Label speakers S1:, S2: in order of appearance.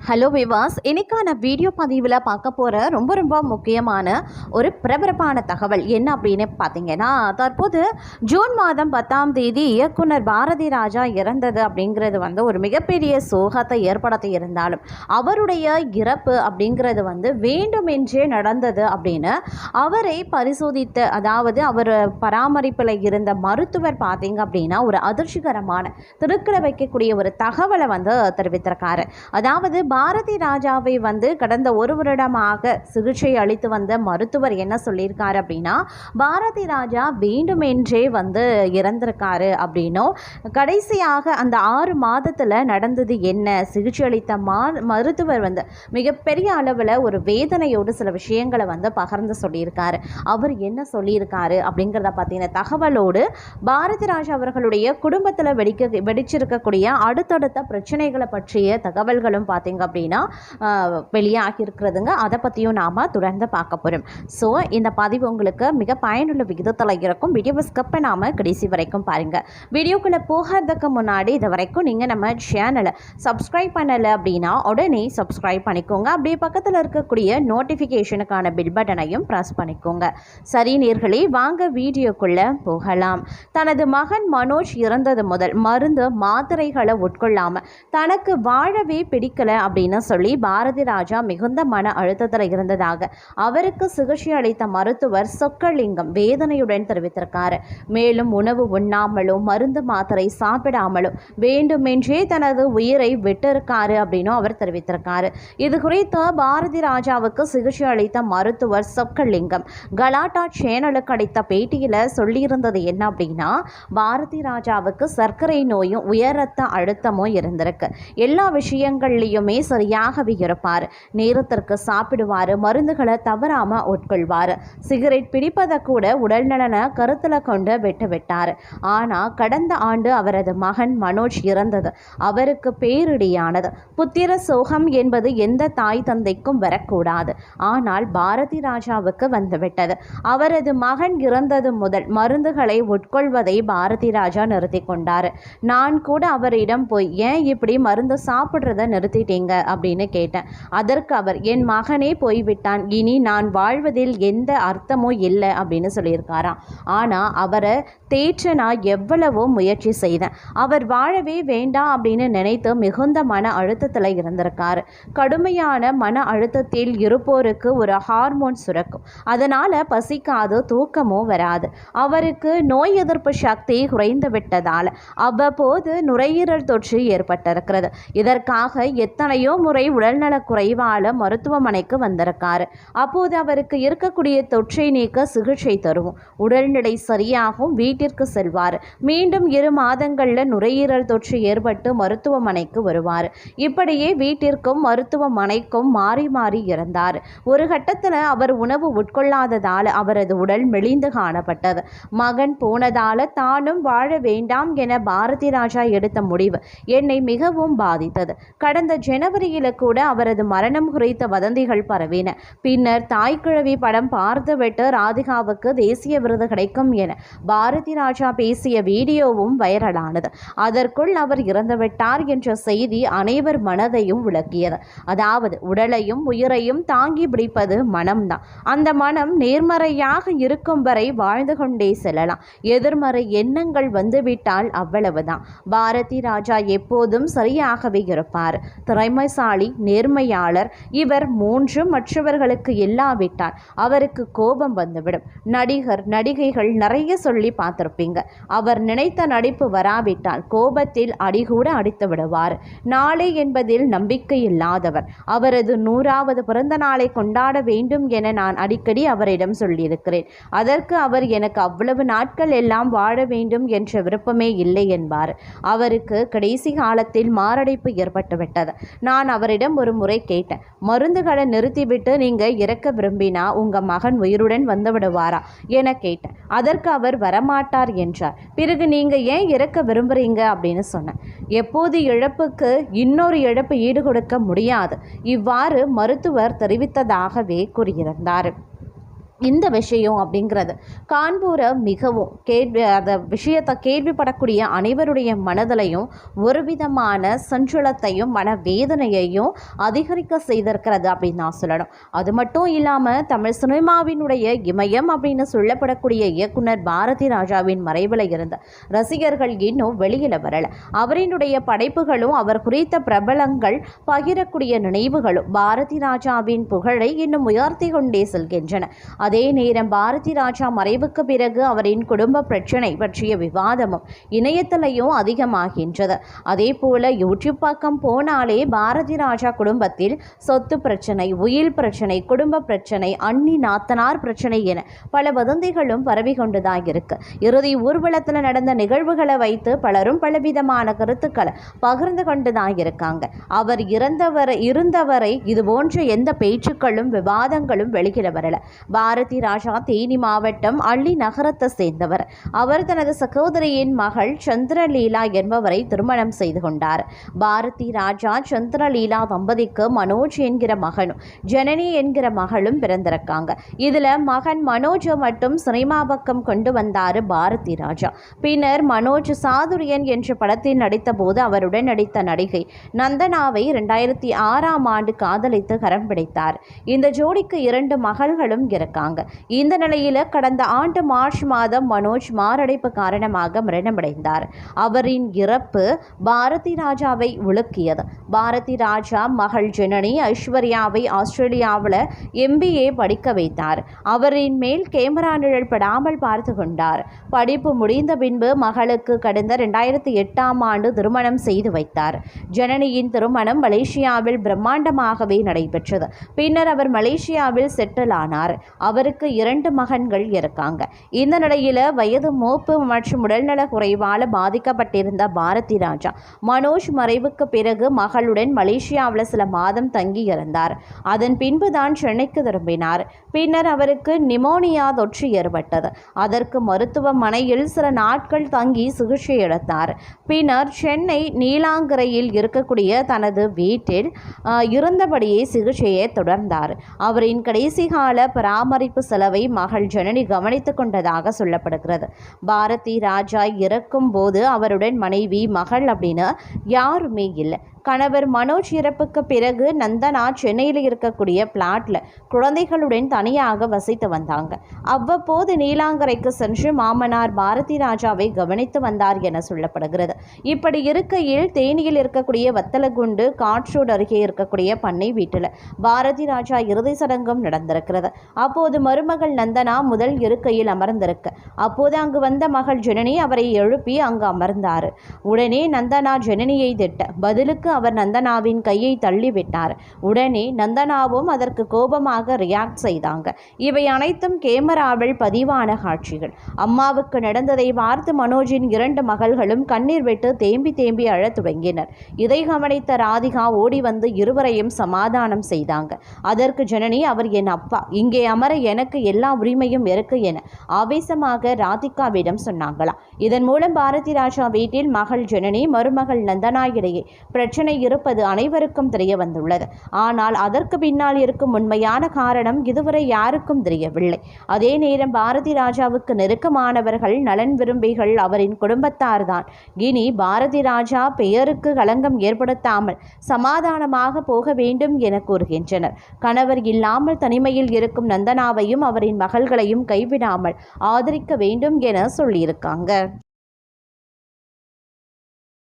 S1: Hello விவாஸ், இன்னைக்கான video பதிவில் பார்க்க போகிற ரொம்ப முக்கியமான ஒரு பிரபரப்பான தகவல் என்ன அப்படின்னு பார்த்தீங்கன்னா, தற்போது ஜூன் மாதம் 10ஆம் தேதி இயக்குனர் பாரதி ராஜா இறந்தது அப்படிங்கிறது ஒரு மிகப்பெரிய சோகத்தை ஏற்படுத்தி இருந்தாலும் அவருடைய இறப்பு அப்படிங்கிறது வேண்டுமென்றே நடந்தது அப்படின்னு அவரை பரிசோதித்த, அதாவது அவர் பராமரிப்பில் இருந்த மருத்துவர் பார்த்தீங்க அப்படின்னா ஒரு அதிர்ச்சிகரமான திருக்கிட வைக்கக்கூடிய ஒரு தகவலை தெரிவித்திருக்காரு. அதாவது பாரதி ராஜாவை கடந்த ஒரு வருடமாக சிகிச்சை அளித்து வந்த மருத்துவர் என்ன சொல்லியிருக்காரு அப்படின்னா, பாரதி ராஜா வேண்டுமென்றே இறந்திருக்காரு அப்படின்னும், கடைசியாக அந்த 6 மாதத்தில் நடந்தது என்ன, சிகிச்சை அளித்த மருத்துவர் மிகப்பெரிய அளவில் ஒரு வேதனையோடு சில விஷயங்களை பகிர்ந்து சொல்லியிருக்காரு. அவர் என்ன சொல்லியிருக்காரு அப்படிங்கிறத பற்றின தகவலோடு பாரதி ராஜா அவர்களுடைய குடும்பத்தில் வெடிச்சிருக்கக்கூடிய அடுத்தடுத்த பிரச்சனைகளை பற்றிய தகவல்களும் பார்த்தீங்க அப்படின்னா வெளியாகி இருக்கிறதுங்க. அதை பற்றியும் நாம் தொடர்ந்து பார்க்க போகிறோம். ஸோ இந்த பதிவு உங்களுக்கு மிக பயனுள்ள விகிதத்தில் இருக்கும். வீடியோவை ஸ்கிப் பண்ணாமல் கடைசி வரைக்கும் பாருங்கள். வீடியோக்குள்ளே போகிறதுக்கு முன்னாடி இது வரைக்கும் நீங்கள் நம்ம சேனலை சப்ஸ்கிரைப் பண்ணலை அப்படின்னா உடனே சப்ஸ்கிரைப் பண்ணிக்கோங்க. அப்படியே பக்கத்தில் இருக்கக்கூடிய நோட்டிஃபிகேஷனுக்கான பில் பட்டனையும் ப்ரெஸ் பண்ணிக்கோங்க. சரி நேர்களே, வாங்க வீடியோக்குள்ளே போகலாம். தனது மகன் மனோஜ் இறந்தது முதல் மருந்து மாத்திரைகளை உட்கொள்ளாமல் தனக்கு வாழவே பிடிக்கலை அப்படின்னு சொல்லி பாரதி ராஜா மிகுந்த மன அழுத்தத்தில் இருந்ததாக அவருக்கு சிகிச்சை அளித்த மருத்துவர் சொக்கலிங்கம் வேதனையுடன் தெரிவித்திருக்காரு. மேலும் உணவு உண்ணாமலும் மருந்து மாத்திரை சாப்பிடாமலும் வேண்டுமென்றே தனது உயிரை விட்டிருக்காரு அப்படின்னும் அவர் தெரிவித்திருக்காரு. இது குறித்து பாரதி ராஜாவுக்கு சிகிச்சை அளித்த மருத்துவர் சொக்கலிங்கம் கலாட்டா சேனலுக்கு அளித்த பேட்டியில் சொல்லியிருந்தது என்ன அப்படின்னா, பாரதி ராஜாவுக்கு சர்க்கரை நோயும் உயர் ரத்த அழுத்தமும் இருந்திருக்கு. எல்லா விஷயங்கள்லையுமே சரியாகவே இருப்பார். நேரத்திற்கு சாப்பிடுவார், மருந்துகளை தவறாமல் உட்கொள்வார். சிகரெட் பிடிப்பதை கூட உடல் நலனை கருத்தில் கொண்டு விட்டார். ஆனால் கடந்த ஆண்டு அவரது மகன் மனோஜ் இறந்தது அவருக்கு பேரிடியானது. புத்திர சோகம் என்பது எந்த தாய் தந்தைக்கும் வரக்கூடாது. ஆனால் பாரதி ராஜாவுக்கு வந்துவிட்டது. அவரது மகன் இறந்தது முதல் மருந்துகளை உட்கொள்வதை பாரதி ராஜா நிறுத்தி கொண்டார். நான் கூட அவரிடம் போய் ஏன் இப்படி மருந்து சாப்பிட்றத நிறுத்திட்டீங்க அப்படின்னு கேட்டேன். அதற்கு அவர், என் மகனே போய்விட்டான், இனி நான் வாழ்வதில் எந்த அர்த்தமும் இல்லை அப்படின்னு சொல்லியிருக்காராம். ஆனால் அவரை தேற்ற நான் எவ்வளவோ முயற்சி செய்தேன். அவர் வாழவே வேண்டாம் அப்படின்னு நினைத்து மிகுந்த மன அழுத்தத்தில் இருந்திருக்காரு. கடுமையான மன அழுத்தத்தில் இருப்போருக்கு ஒரு ஹார்மோன் சுரக்கும். அதனால் பசிக்காது, தூக்கமும் வராது. அவருக்கு நோய் எதிர்ப்பு சக்தி குறைந்து விட்டதால் அவ்வப்போது நுரையீரல் தொற்று ஏற்பட்டிருக்கிறது. இதற்காக எத்தனையோ முறை உடல்நலக் குறைவால மருத்துவமனைக்கு வந்திருக்காரு. அப்போது அவருக்கு இருக்கக்கூடிய தொற்றை நீக்க சிகிச்சை தருவோம், உடல்நிலை சரியாகும், வீட்டிற்கு செல்வார். மீண்டும் 2 மாதங்களில் நுரையீரல் தொற்று ஏற்பட்டு மருத்துவமனைக்கு வருவார். இப்படியே வீட்டிற்கும் மருத்துவமனைக்கும் மாறி மாறி இருந்தார். ஒரு கட்டத்தில் அவர் உணவு உட்கொள்ளாததால் அவரது உடல் மெலிந்து காணப்பட்டது. மகன் போனதால தானும் வாழ வேண்டாம் என பாரதி ராஜா எடுத்த முடிவு என்னை மிகவும் பாதித்தது. கடந்த ஜனவரியில கூட அவரது மரணம் குறித்த வதந்திகள் பரவின. பின்னர் தாய்க்கிழவி படம் பார்த்துவிட்டு ராதிகாவுக்கு தேசிய விருது கிடைக்கும் என பாரதி ராஜா பேசிய வீடியோவும் வைரலானது. அதற்குள் அவர் இறந்துவிட்டார் என்ற செய்தி அனைவர் மனதையும் விளக்கியது. அதாவது உடலையும் உயிரையும் தாங்கி பிடிப்பது மனம்தான். அந்த மனம் நேர்மறையாக இருக்கும் வரை வாழ்ந்து கொண்டே செல்லலாம். எதிர்மறை எண்ணங்கள் வந்துவிட்டால் அவ்வளவுதான். பாரதி ராஜா எப்போதும் சரியாகவே இருப்பார். திறமைசாலி, நேர்மையாளர். இவர் 3 மற்றவர்களுக்கு இல்லாவிட்டால் அவருக்கு கோபம் வந்துவிடும். நடிகர் நடிகைகள் நிறைய சொல்லி பார்த்திருப்பீங்க. அவர் நினைத்த நடிப்பு வராவிட்டால் கோபத்தில் அடிகூட அடித்து விடுவார். நாளை என்பதில் நம்பிக்கை இல்லாதவர். அவரது 100வது பிறந்த நாளை கொண்டாட வேண்டும் என நான் அடிக்கடி அவரிடம் சொல்லியிருக்கிறேன். அதற்கு அவர், எனக்கு அவ்வளவு நாட்கள் எல்லாம் வாழ வேண்டும் என்ற விருப்பமே இல்லை என்பார். அவருக்கு கடைசி காலத்தில் மாரடைப்பு ஏற்பட்டுவிட்டது. நான் அவரிடம் ஒரு முறை கேட்டேன், மருந்துகளை நிறுத்திவிட்டு நீங்க இறக்க விரும்பினா உங்க மகன் உயிருடன் வந்துவிடுவாரா என கேட்டேன். அதற்கு அவர் வரமாட்டார் என்றார். பிறகு நீங்க ஏன் இறக்க விரும்புறீங்க அப்படின்னு சொன்னேன். எப்போது இழப்புக்கு இன்னொரு இழப்பு ஈடு கொடுக்க முடியாது, இவ்வாறு மருத்துவர் தெரிவித்ததாகவே கூறியிருந்தார். இந்த விஷயம் அப்படிங்கிறது காண்பூரை மிகவும் அந்த விஷயத்தை கேள்விப்படக்கூடிய அனைவருடைய மனதிலையும் ஒரு விதமான சஞ்சலத்தையும் மனவேதனையையும் அதிகரிக்க செய்திருக்கிறது அப்படின்னு நான் சொல்லணும். அது மட்டும் இல்லாமல் தமிழ் சினிமாவினுடைய இமயம் அப்படின்னு சொல்லப்படக்கூடிய இயக்குனர் பாரதி ராஜாவின் மறைவில் இருந்த ரசிகர்கள் இன்னும் வெளியில் வரலை. அவரினுடைய படைப்புகளும் அவர் குறித்த பிரபலங்கள் பகிரக்கூடிய நினைவுகளும் பாரதி ராஜாவின் புகழை இன்னும் உயர்த்தி கொண்டே செல்கின்றன. அதே நேரம் பாரதி ராஜா மறைவுக்கு பிறகு அவரின் குடும்ப பிரச்சனை பற்றிய விவாதமும் இணையத்திலையும் அதிகமாகின்றது. அதே போல யூடியூப் பக்கம் போனாலே பாரதி ராஜா குடும்பத்தில் சொத்து பிரச்சனை, உயில் பிரச்சனை, குடும்ப பிரச்சனை, அண்ணி நாத்தனார் பிரச்சனை என பல வதந்திகளும் பரவி கொண்டுதான் இருக்கு. இறுதி ஊர்வலத்தில் நடந்த நிகழ்வுகளை வைத்து பலரும் பலவிதமான கருத்துக்களை பகிர்ந்து கொண்டுதான் இருக்காங்க. அவர் இருந்தவரை இது போன்ற எந்த பேச்சுக்களும் விவாதங்களும் வெளியில வரல. பாரதி ராஜா தேனி மாவட்டம் அள்ளி நகரத்தை சேர்ந்தவர். அவர் தனது சகோதரியின் மகள் சந்திரலீலா என்பவரை திருமணம் செய்து கொண்டார். பாரதி ராஜா சந்திரலீலா தம்பதிக்கு மனோஜ் என்கிற மகனும் ஜனனி என்கிற மகளும் பிறந்திருக்காங்க. இதுல மகன் மனோஜ் மட்டும் சினிமா பக்கம் கொண்டு வந்தார் பாரதி ராஜா. பின்னர் மனோஜ் சாதுரியன் என்ற படத்தில் நடித்த போது அவருடன் நடித்த நடிகை நந்தனாவை 2006ஆம் ஆண்டு காதலித்து கரம் பிடித்தார். இந்த ஜோடிக்கு 2 மகள்களும் இருக்காங்க. இந்த நிலையில் கடந்த ஆண்டு மார்ச் மாதம் மனோஜ் மாரடைப்பு காரணமாக மரணமடைந்தார். அவரின் இறப்பு பாரதி ராஜாவை உலுக்கியது. பாரதி ராஜா மகள் ஜனனி ஐஸ்வர்யாவை ஆஸ்திரேலியாவில் MBA படிக்க வைத்தார். அவரின் மேல் கேமரா நிழல் படாமல் பார்த்து கொண்டார். படிப்பு முடிந்த பின்பு மகளுக்கு கடந்த 2008ஆம் ஆண்டு திருமணம் செய்து வைத்தார். ஜனனியின் திருமணம் மலேசியாவில் பிரம்மாண்டமாகவே நடைபெற்றது. பின்னர் அவர் மலேசியாவில் செட்டில் ஆனார். அவருக்கு 2 மகன்கள் இருக்காங்க. இந்த நிலையில வயது மூப்பு மற்றும் உடல்நல குறைவால் பாதிக்கப்பட்டிருந்த பாரதி ராஜா மனோஜ் மறைவுக்கு பிறகு மகளுடன் மலேசியாவில் சில மாதம் தங்கி இருந்தார். அதன் பின்புதான் சென்னைக்கு திரும்பினார். பின்னர் அவருக்கு நிமோனியா தொற்று ஏற்பட்டது. அதற்கு மருத்துவமனையில் சில நாட்கள் தங்கி சிகிச்சை எடுத்தார். பின்னர் சென்னை நீலாங்கரையில் இருக்கக்கூடிய தனது வீட்டில் இருந்தபடியே சிகிச்சையை தொடர்ந்தார். அவரின் கடைசி கால பராமரிப்பு செலவை மகள் ஜனனி கவனித்துக் கொண்டதாக சொல்லப்படுகிறது. பாரதி ராஜா இறக்கும் போது அவருடன் மனைவி, மகள் அப்படின்னு யாருமே இல்லை. கணவர் மனோஜ் இறப்புக்கு பிறகு நந்தனா சென்னையில் இருக்கக்கூடிய பிளாட்ல குழந்தைகளுடன் தனியாக வசித்து வந்தாங்க. அவ்வப்போது நீலாங்கரைக்கு சென்று மாமனார் பாரதி ராஜாவை கவனித்து வந்தார் என சொல்லப்படுகிறது. இப்படி இருக்கையில் தேனியில் இருக்கக்கூடிய வத்தலகுண்டு காற்றோடு அருகே இருக்கக்கூடிய பண்ணை வீட்டில் பாரதி ராஜா இறுதி சடங்கும் நடந்திருக்கிறது. அப்போது மருமகள் நந்தனா முதல் இருக்கையில் அமர்ந்திருக்கு. அப்போது அங்கு வந்த மகள் ஜனனி அவரை எழுப்பி அங்கு அமர்ந்தார். உடனே நந்தனா ஜனனியை திட்ட பதிலுக்கு அவர் நந்தனாவின் கையை தள்ளிவிட்டார். உடனே நந்தனாவும் அதற்கு கோபமாக ரியாக்ட் செய்தாங்க. இவை அனைத்தும் கேமராவில் பதிவான காட்சிகள். அம்மாவுக்கு நடந்ததை பார்த்து மனோஜின் 2 மகள்களும் கண்ணீர் விட்டு தேம்பி தேம்பி அழத் துவங்கினர். இதை கவனித்த ராதிகா ஓடி வந்து இருவரையும் சமாதானம் செய்தாங்க. அதற்கு ஜனனி, அவர் என் அப்பா, இங்கே அமர எனக்கு எல்லா உரிமையும் இருக்கு என ஆவேசமாக ராதிகாவிடம் சொன்னாங்களாம். இதன் மூலம் பாரதி ராஜா வீட்டில் மகள் ஜனனி, மருமகள் நந்தனா இடையே பிரச்சனை இருப்பது அனைவருக்கும் தெரிய வந்துள்ளது. ஆனால் அதற்கு பின்னால் இருக்கும் உண்மையான காரணம் இதுவரை யாருக்கும் தெரியவில்லை. அதே நேரம் பாரதி ராஜாவுக்கு நெருக்கமானவர்கள், நலன் விரும்பிகள், அவரின் குடும்பத்தார்தான் இனி பாரதி ராஜா பெயருக்கு களங்கம் ஏற்படுத்தாமல் சமாதானமாக போக வேண்டும் என கூறுகின்றனர். கணவர் இல்லாமல் தனிமையில் இருக்கும் நந்தனாவையும் அவரின் மகள்களையும் கைவிடாமல் ஆதரிக்க வேண்டும் என சொல்லியிருக்காங்க.